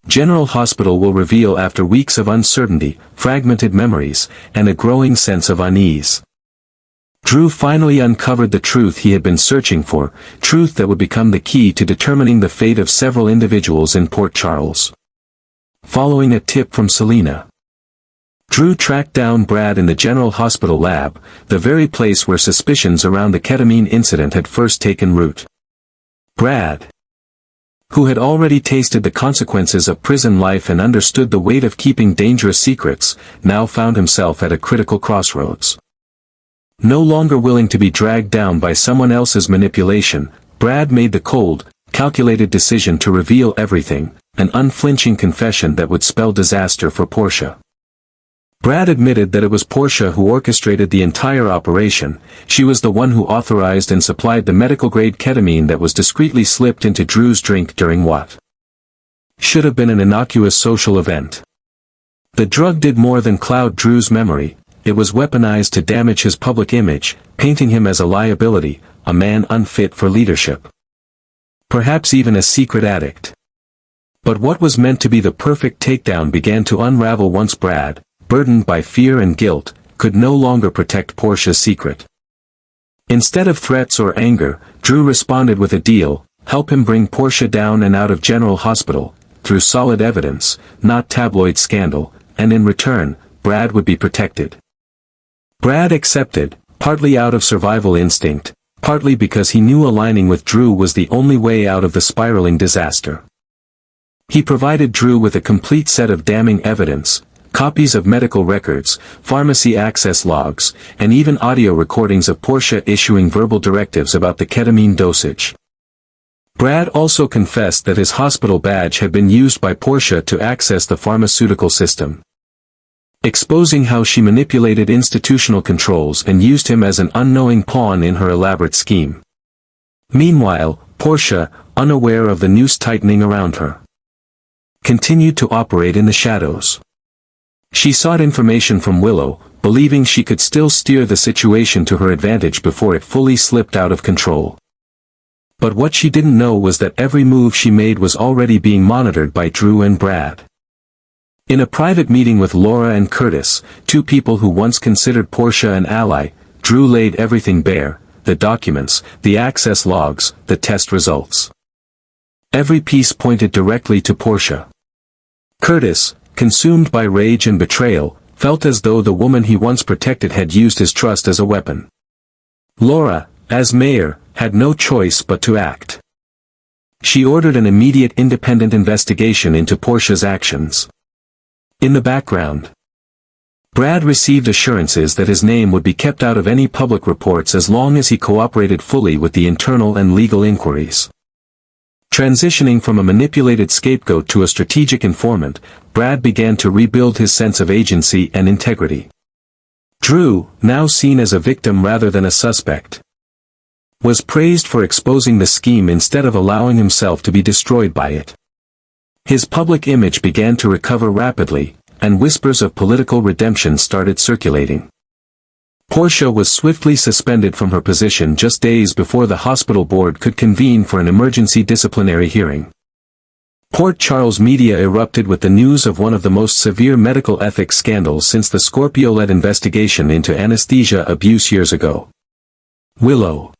General Hospital will reveal after weeks of uncertainty, fragmented memories, and a growing sense of unease. Drew finally uncovered the truth he had been searching for, truth that would become the key to determining the fate of several individuals in Port Charles. Following a tip from Selena, Drew tracked down Brad in the General Hospital lab, the very place where suspicions around the ketamine incident had first taken root. Brad, who had already tasted the consequences of prison life and understood the weight of keeping dangerous secrets, now found himself at a critical crossroads. No longer willing to be dragged down by someone else's manipulation, Brad made the cold, calculated decision to reveal everything, an unflinching confession that would spell disaster for Portia. Brad admitted that it was Portia who orchestrated the entire operation. She was the one who authorized and supplied the medical-grade ketamine that was discreetly slipped into Drew's drink during what should have been an innocuous social event. The drug did more than cloud Drew's memory. It was weaponized to damage his public image, painting him as a liability, a man unfit for leadership. Perhaps even a secret addict. But what was meant to be the perfect takedown began to unravel once Brad, burdened by fear and guilt, could no longer protect Portia's secret. Instead of threats or anger, Drew responded with a deal: help him bring Portia down and out of General Hospital, through solid evidence, not tabloid scandal, and in return, Brad would be protected. Brad accepted, partly out of survival instinct, partly because he knew aligning with Drew was the only way out of the spiraling disaster. He provided Drew with a complete set of damning evidence, copies of medical records, pharmacy access logs, and even audio recordings of Portia issuing verbal directives about the ketamine dosage. Brad also confessed that his hospital badge had been used by Portia to access the pharmaceutical system, exposing how she manipulated institutional controls and used him as an unknowing pawn in her elaborate scheme. Meanwhile, Portia, unaware of the noose tightening around her, continued to operate in the shadows. She sought information from Willow, believing she could still steer the situation to her advantage before it fully slipped out of control. But what she didn't know was that every move she made was already being monitored by Drew and Brad. In a private meeting with Laura and Curtis, two people who once considered Portia an ally, Drew laid everything bare: the documents, the access logs, the test results. Every piece pointed directly to Portia. Curtis, consumed by rage and betrayal, felt as though the woman he once protected had used his trust as a weapon. Laura, as mayor, had no choice but to act. She ordered an immediate independent investigation into Portia's actions. In the background, Brad received assurances that his name would be kept out of any public reports as long as he cooperated fully with the internal and legal inquiries. Transitioning from a manipulated scapegoat to a strategic informant, Brad began to rebuild his sense of agency and integrity. Drew, now seen as a victim rather than a suspect, was praised for exposing the scheme instead of allowing himself to be destroyed by it. His public image began to recover rapidly, and whispers of political redemption started circulating. Portia was swiftly suspended from her position just days before the hospital board could convene for an emergency disciplinary hearing. Port Charles media erupted with the news of one of the most severe medical ethics scandals since the Scorpio-led investigation into anesthesia abuse years ago. Willow,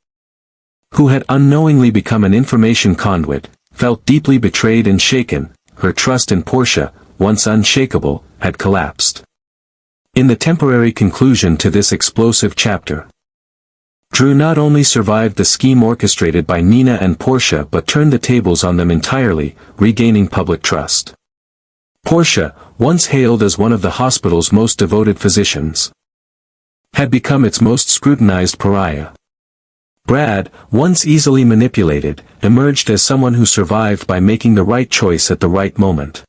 who had unknowingly become an information conduit, felt deeply betrayed and shaken. Her trust in Portia, once unshakable, had collapsed. In the temporary conclusion to this explosive chapter, Drew not only survived the scheme orchestrated by Nina and Portia but turned the tables on them entirely, regaining public trust. Portia, once hailed as one of the hospital's most devoted physicians, had become its most scrutinized pariah. Brad, once easily manipulated, emerged as someone who survived by making the right choice at the right moment.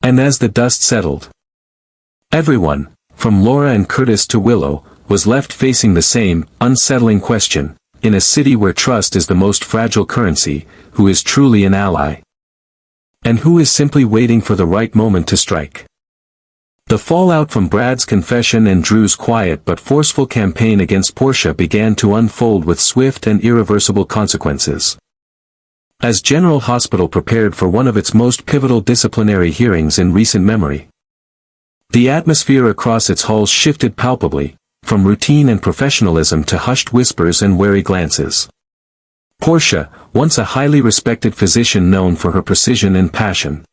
And as the dust settled, everyone, from Laura and Curtis to Willow, was left facing the same, unsettling question: in a city where trust is the most fragile currency, who is truly an ally? And who is simply waiting for the right moment to strike? The fallout from Brad's confession and Drew's quiet but forceful campaign against Portia began to unfold with swift and irreversible consequences. as General Hospital prepared for one of its most pivotal disciplinary hearings in recent memory. The atmosphere across its halls shifted palpably, from routine and professionalism to hushed whispers and wary glances. Portia, once a highly respected physician known for her precision and passion,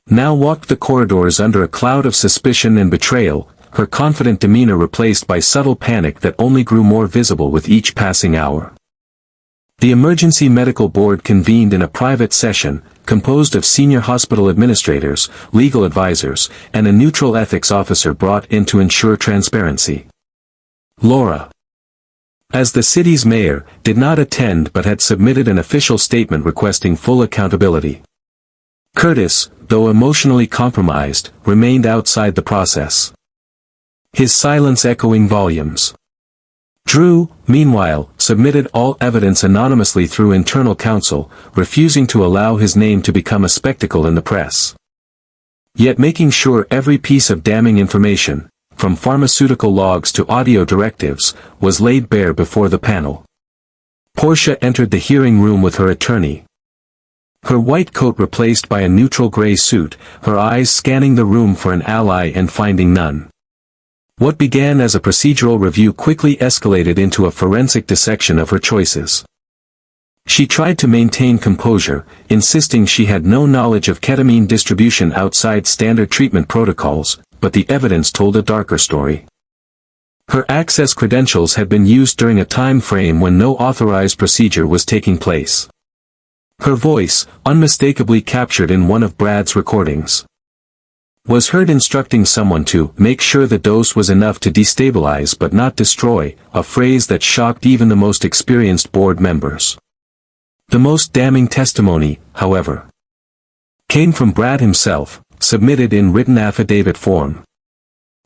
now walked the corridors under a cloud of suspicion and betrayal, her confident demeanor replaced by subtle panic that only grew more visible with each passing hour. The Emergency Medical Board convened in a private session, composed of senior hospital administrators, legal advisors, and a neutral ethics officer brought in to ensure transparency. Laura, as the city's mayor, did not attend but had submitted an official statement requesting full accountability. Curtis, though emotionally compromised, remained outside the process, his silence echoing volumes. Drew, meanwhile, submitted all evidence anonymously through internal counsel, refusing to allow his name to become a spectacle in the press. Yet making sure every piece of damning information, from pharmaceutical logs to audio directives, was laid bare before the panel. Portia entered the hearing room with her attorney, her white coat replaced by a neutral gray suit, her eyes scanning the room for an ally and finding none. What began as a procedural review quickly escalated into a forensic dissection of her choices. She tried to maintain composure, insisting she had no knowledge of ketamine distribution outside standard treatment protocols, but the evidence told a darker story. Her access credentials had been used during a time frame when no authorized procedure was taking place. Her voice, unmistakably captured in one of Brad's recordings, was heard instructing someone to make sure the dose was enough to destabilize but not destroy, a phrase that shocked even the most experienced board members. The most damning testimony, however, came from Brad himself, submitted in written affidavit form.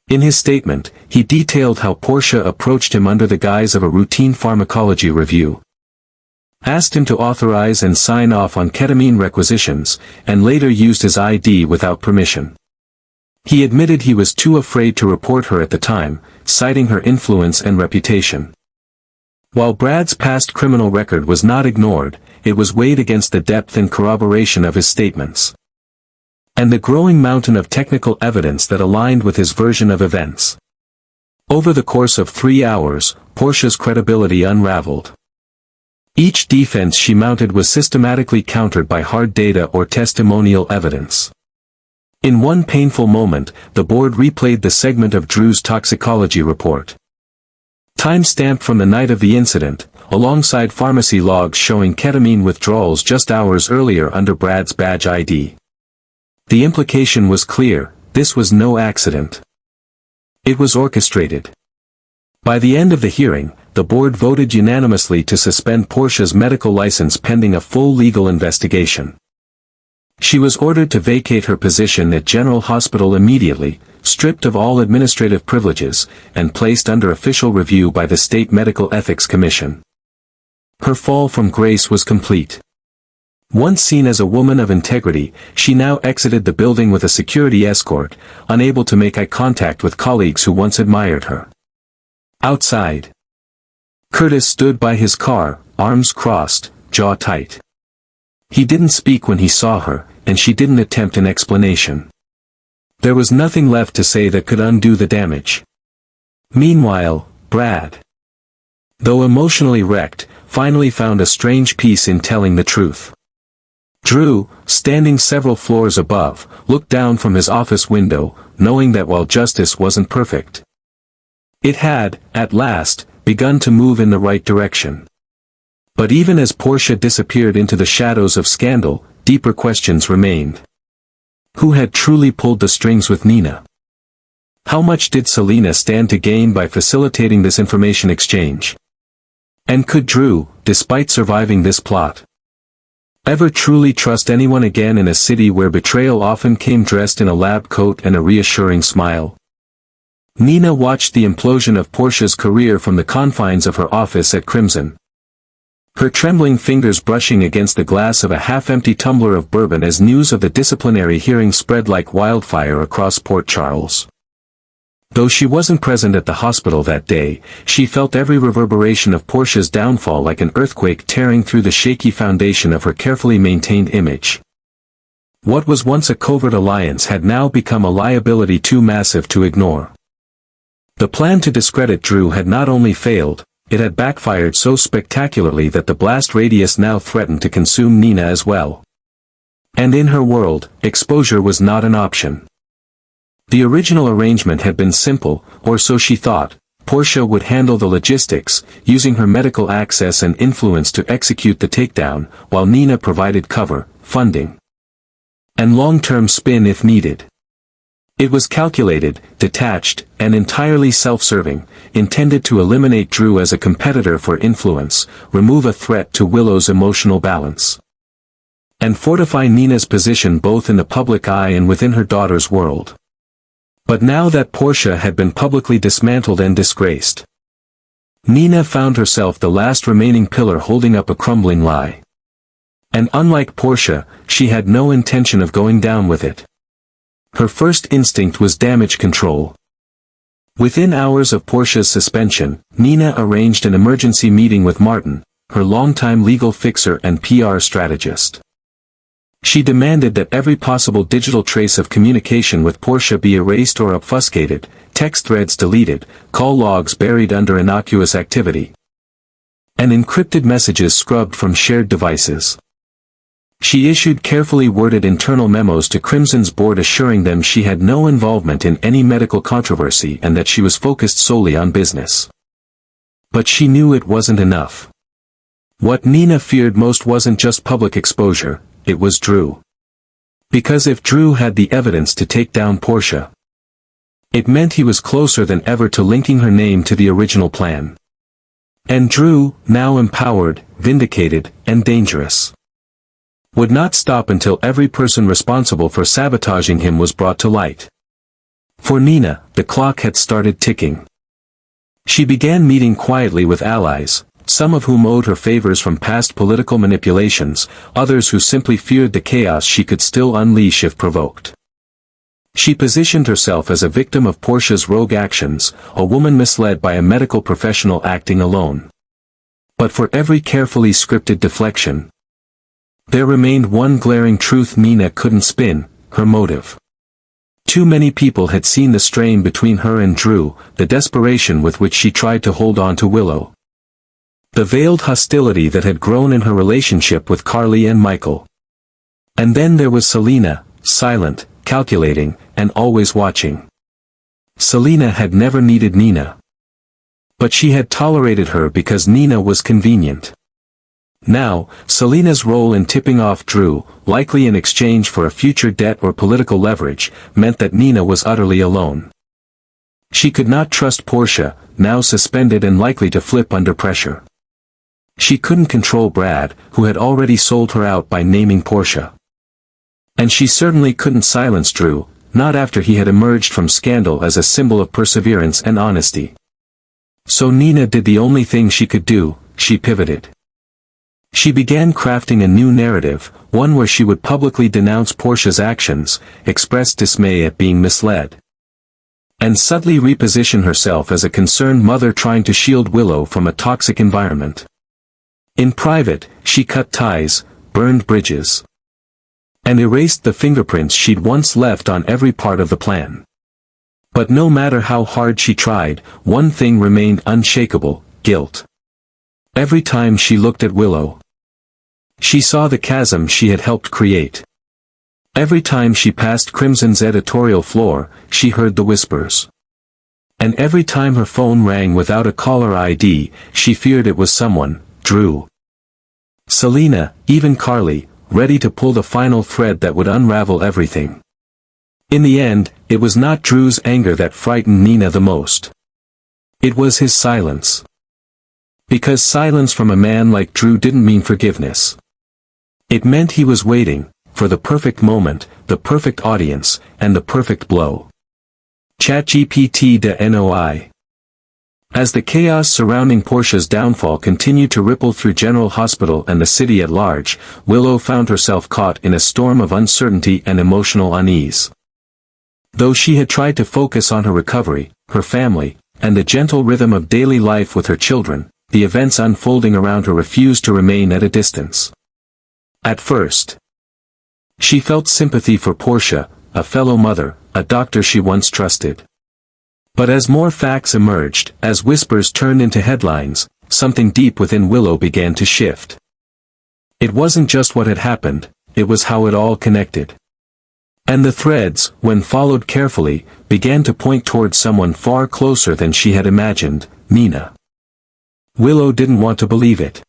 In his statement, he detailed how Portia approached him under the guise of a routine pharmacology review, asked him to authorize and sign off on ketamine requisitions, and later used his ID without permission. He admitted he was too afraid to report her at the time, citing her influence and reputation. While Brad's past criminal record was not ignored, it was weighed against the depth and corroboration of his statements, and the growing mountain of technical evidence that aligned with his version of events. Over the course of 3 hours, Portia's credibility unraveled. Each defense she mounted was systematically countered by hard data or testimonial evidence. In one painful moment, the board replayed the segment of Drew's toxicology report, time-stamped from the night of the incident, alongside pharmacy logs showing ketamine withdrawals just hours earlier under Brad's badge ID. The implication was clear: this was no accident. It was orchestrated. By the end of the hearing, the board voted unanimously to suspend Portia's medical license pending a full legal investigation. She was ordered to vacate her position at General Hospital immediately, stripped of all administrative privileges, and placed under official review by the State Medical Ethics Commission. Her fall from grace was complete. Once seen as a woman of integrity, she now exited the building with a security escort, unable to make eye contact with colleagues who once admired her. Outside, Curtis stood by his car, arms crossed, jaw tight. He didn't speak when he saw her, and she didn't attempt an explanation. There was nothing left to say that could undo the damage. Meanwhile, Brad, though emotionally wrecked, finally found a strange peace in telling the truth. Drew, standing several floors above, looked down from his office window, knowing that while justice wasn't perfect, it had, at last, begun to move in the right direction. But even as Portia disappeared into the shadows of scandal, deeper questions remained. Who had truly pulled the strings with Nina? How much did Selena stand to gain by facilitating this information exchange? And could Drew, despite surviving this plot, ever truly trust anyone again in a city where betrayal often came dressed in a lab coat and a reassuring smile? Nina watched the implosion of Portia's career from the confines of her office at Crimson, her trembling fingers brushing against the glass of a half-empty tumbler of bourbon as news of the disciplinary hearing spread like wildfire across Port Charles. Though she wasn't present at the hospital that day, she felt every reverberation of Portia's downfall like an earthquake tearing through the shaky foundation of her carefully maintained image. What was once a covert alliance had now become a liability too massive to ignore. The plan to discredit Drew had not only failed, it had backfired so spectacularly that the blast radius now threatened to consume Nina as well. And in her world, exposure was not an option. The original arrangement had been simple, or so she thought. Portia would handle the logistics, using her medical access and influence to execute the takedown, while Nina provided cover, funding, and long-term spin if needed. It was calculated, detached, and entirely self-serving, intended to eliminate Drew as a competitor for influence, remove a threat to Willow's emotional balance, and fortify Nina's position both in the public eye and within her daughter's world. But now that Portia had been publicly dismantled and disgraced, Nina found herself the last remaining pillar holding up a crumbling lie. And unlike Portia, she had no intention of going down with it. Her first instinct was damage control. Within hours of Portia's suspension, Nina arranged an emergency meeting with Martin, her longtime legal fixer and PR strategist. She demanded that every possible digital trace of communication with Portia be erased or obfuscated, text threads deleted, call logs buried under innocuous activity, and encrypted messages scrubbed from shared devices. She issued carefully worded internal memos to Crimson's board assuring them she had no involvement in any medical controversy and that she was focused solely on business. But she knew it wasn't enough. What Nina feared most wasn't just public exposure, it was Drew. Because if Drew had the evidence to take down Portia, it meant he was closer than ever to linking her name to the original plan. And Drew, now empowered, vindicated, and dangerous, would not stop until every person responsible for sabotaging him was brought to light. For Nina, the clock had started ticking. She began meeting quietly with allies, some of whom owed her favors from past political manipulations, others who simply feared the chaos she could still unleash if provoked. She positioned herself as a victim of Portia's rogue actions, a woman misled by a medical professional acting alone. But for every carefully scripted deflection, there remained one glaring truth Nina couldn't spin: her motive. Too many people had seen the strain between her and Drew, the desperation with which she tried to hold on to Willow, the veiled hostility that had grown in her relationship with Carly and Michael. And then there was Selena, silent, calculating, and always watching. Selena had never needed Nina, but she had tolerated her because Nina was convenient. Now, Selena's role in tipping off Drew, likely in exchange for a future debt or political leverage, meant that Nina was utterly alone. She could not trust Portia, now suspended and likely to flip under pressure. She couldn't control Brad, who had already sold her out by naming Portia. And she certainly couldn't silence Drew, not after he had emerged from scandal as a symbol of perseverance and honesty. So Nina did the only thing she could do: she pivoted. She began crafting a new narrative, one where she would publicly denounce Portia's actions, express dismay at being misled, and subtly reposition herself as a concerned mother trying to shield Willow from a toxic environment. In private, she cut ties, burned bridges, and erased the fingerprints she'd once left on every part of the plan. But no matter how hard she tried, one thing remained unshakable: guilt. Every time she looked at Willow, she saw the chasm she had helped create. Every time she passed Crimson's editorial floor, she heard the whispers. And every time her phone rang without a caller ID, she feared it was someone: Drew, Selena, even Carly, ready to pull the final thread that would unravel everything. In the end, it was not Drew's anger that frightened Nina the most. It was his silence. Because silence from a man like Drew didn't mean forgiveness. It meant he was waiting for the perfect moment, the perfect audience, and the perfect blow. ChatGPT de NOI. As the chaos surrounding Portia's downfall continued to ripple through General Hospital and the city at large, Willow found herself caught in a storm of uncertainty and emotional unease. Though she had tried to focus on her recovery, her family, and the gentle rhythm of daily life with her children, the events unfolding around her refused to remain at a distance. At first, she felt sympathy for Portia, a fellow mother, a doctor she once trusted. But as more facts emerged, as whispers turned into headlines, something deep within Willow began to shift. It wasn't just what had happened, it was how it all connected. And the threads, when followed carefully, began to point towards someone far closer than she had imagined, Nina. Willow didn't want to believe it.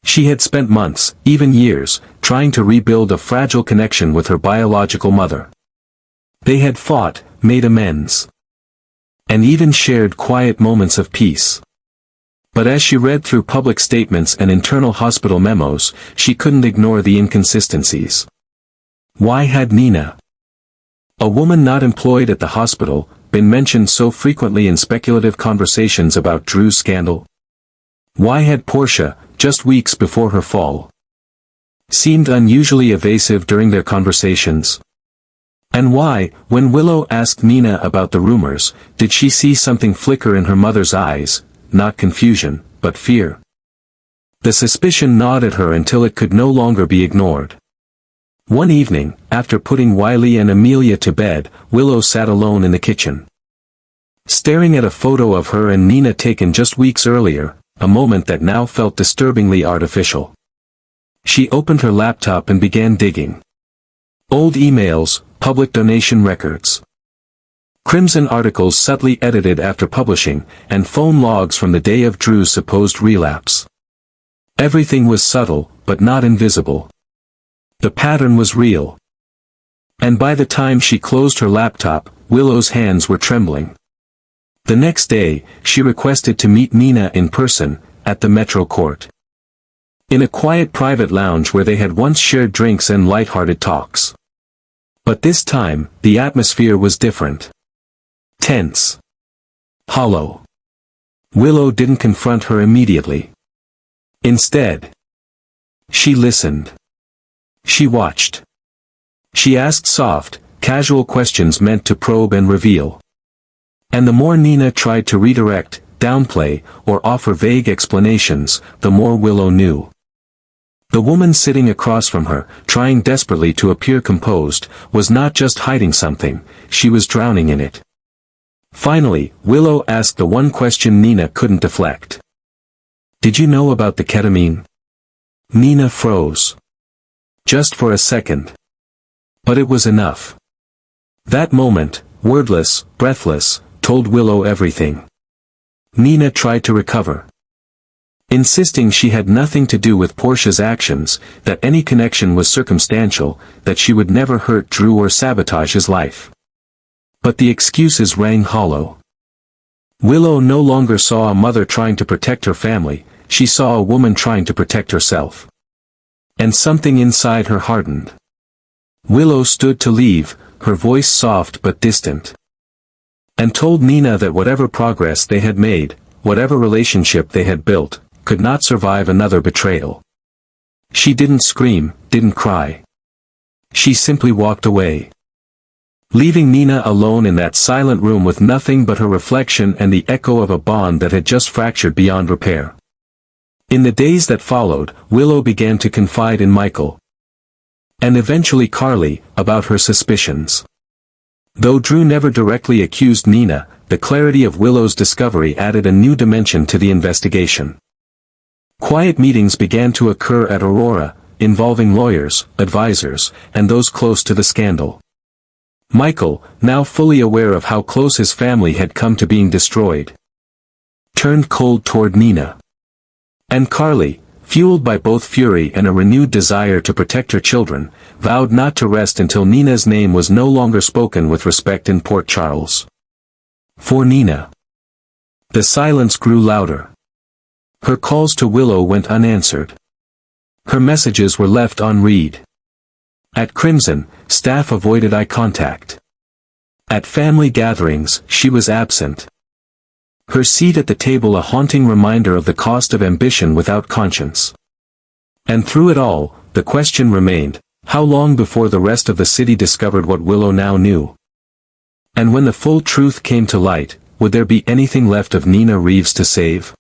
She had spent months, even years, trying to rebuild a fragile connection with her biological mother. They had fought, made amends, and even shared quiet moments of peace. But as she read through public statements and internal hospital memos, she couldn't ignore the inconsistencies. Why had Nina, a woman not employed at the hospital, been mentioned so frequently in speculative conversations about Drew's scandal? Why had Portia, just weeks before her fall, seemed unusually evasive during their conversations? And why, when Willow asked Nina about the rumors, did she see something flicker in her mother's eyes, not confusion, but fear? The suspicion gnawed at her until it could no longer be ignored. One evening, after putting Wiley and Amelia to bed, Willow sat alone in the kitchen, staring at a photo of her and Nina taken just weeks earlier, a moment that now felt disturbingly artificial. She opened her laptop and began digging. Old emails, public donation records, Crimson articles subtly edited after publishing, and phone logs from the day of Drew's supposed relapse. Everything was subtle, but not invisible. The pattern was real. And by the time she closed her laptop, Willow's hands were trembling. The next day, she requested to meet Nina in person, at the Metro Court. In a quiet private lounge where they had once shared drinks and light-hearted talks. But this time, the atmosphere was different. Tense. Hollow. Willow didn't confront her immediately. Instead, she listened. She watched. She asked soft, casual questions meant to probe and reveal. And the more Nina tried to redirect, downplay, or offer vague explanations, the more Willow knew. The woman sitting across from her, trying desperately to appear composed, was not just hiding something, she was drowning in it. Finally, Willow asked the one question Nina couldn't deflect. "Did you know about the ketamine?" Nina froze. Just for a second. But it was enough. That moment, wordless, breathless, told Willow everything. Nina tried to recover, insisting she had nothing to do with Portia's actions, that any connection was circumstantial, that she would never hurt Drew or sabotage his life. But the excuses rang hollow. Willow no longer saw a mother trying to protect her family, she saw a woman trying to protect herself. And something inside her hardened. Willow stood to leave, her voice soft but distant. And told Nina that whatever progress they had made, whatever relationship they had built, could not survive another betrayal. She didn't scream, didn't cry. She simply walked away, leaving Nina alone in that silent room with nothing but her reflection and the echo of a bond that had just fractured beyond repair. In the days that followed, Willow began to confide in Michael, and eventually Carly, about her suspicions. Though Drew never directly accused Nina, the clarity of Willow's discovery added a new dimension to the investigation. Quiet meetings began to occur at Aurora, involving lawyers, advisors, and those close to the scandal. Michael, now fully aware of how close his family had come to being destroyed, turned cold toward Nina. And Carly, fueled by both fury and a renewed desire to protect her children, vowed not to rest until Nina's name was no longer spoken with respect in Port Charles. For Nina, the silence grew louder. Her calls to Willow went unanswered. Her messages were left unread. At Crimson, staff avoided eye contact. At family gatherings, she was absent. Her seat at the table a haunting reminder of the cost of ambition without conscience. And through it all, the question remained, how long before the rest of the city discovered what Willow now knew? And when the full truth came to light, would there be anything left of Nina Reeves to save?